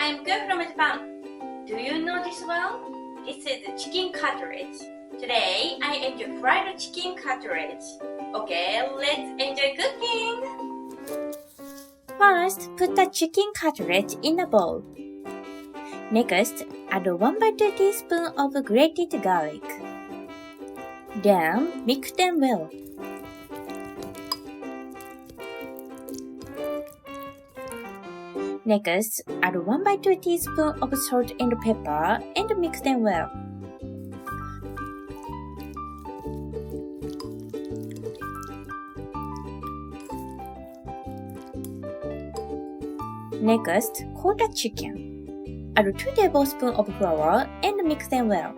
I'm Kuyo from Japan. Do you know this one? This is chicken cartilage. Today, I enjoy fried chicken cartilage. Okay, let's enjoy cooking. First, put the chicken cartilage in a bowl. Next, add 1/2 teaspoon of grated garlic. Then, mix them well. Next, add 1/2 teaspoon of salt and pepper and mix them well. Next, coat the chicken. Add 2 tablespoons of flour and mix them well.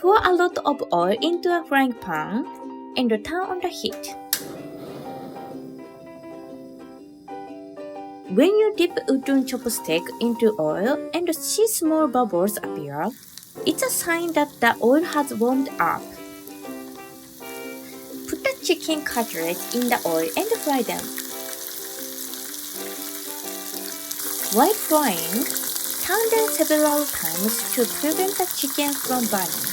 Pour a lot of oil into a frying pan and turn on the heat. When you dip udon chopstick into oil and see small bubbles appear, it's a sign that the oil has warmed up. Put the chicken cartilage in the oil and fry them. While frying, turn them several times to prevent the chicken from burning.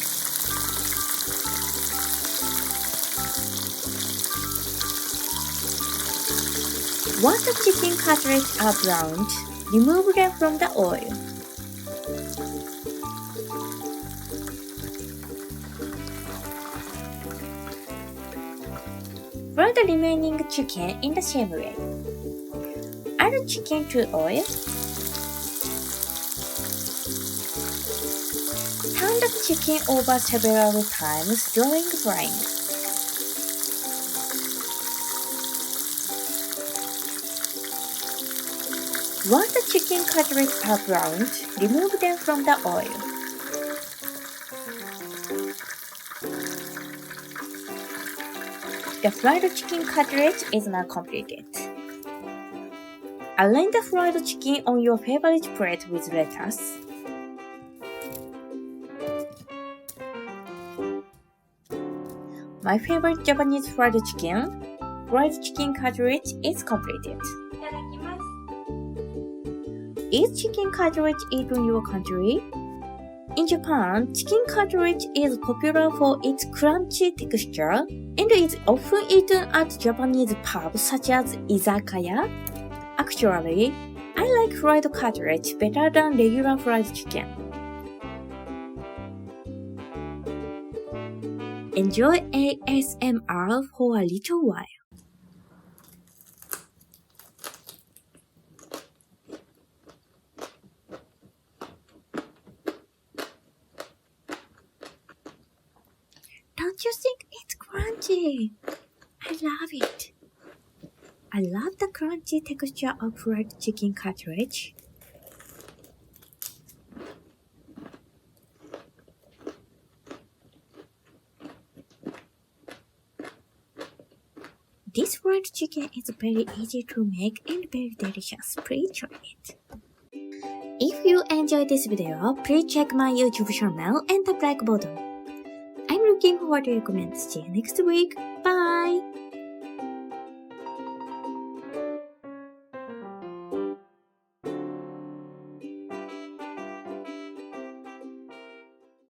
Once the chicken cartilage are browned, remove them from the oil. Fry the remaining chicken in the same way. Add chicken to oil. Turn the chicken over several times during frying. Once the chicken cartilage are browned, remove them from the oil. The fried chicken cartilage is now completed. Arrange the fried chicken on your favorite plate with lettuce. My favorite Japanese fried chicken cartilage is completed. いただきます。Is chicken cartilage eaten in your country? In Japan, chicken cartilage is popular for its crunchy texture and is often eaten at Japanese pubs such as izakaya. Actually, I like fried cartilage better than regular fried chicken. Enjoy ASMR for a little while. Don't you think it's crunchy? I love it. I love the crunchy texture of fried chicken cartilage. This fried chicken is very easy to make and very delicious. Please try it. If you enjoyed this video, please check my YouTube channel and the like button. I'm looking forward to your comments. See you next week. Bye!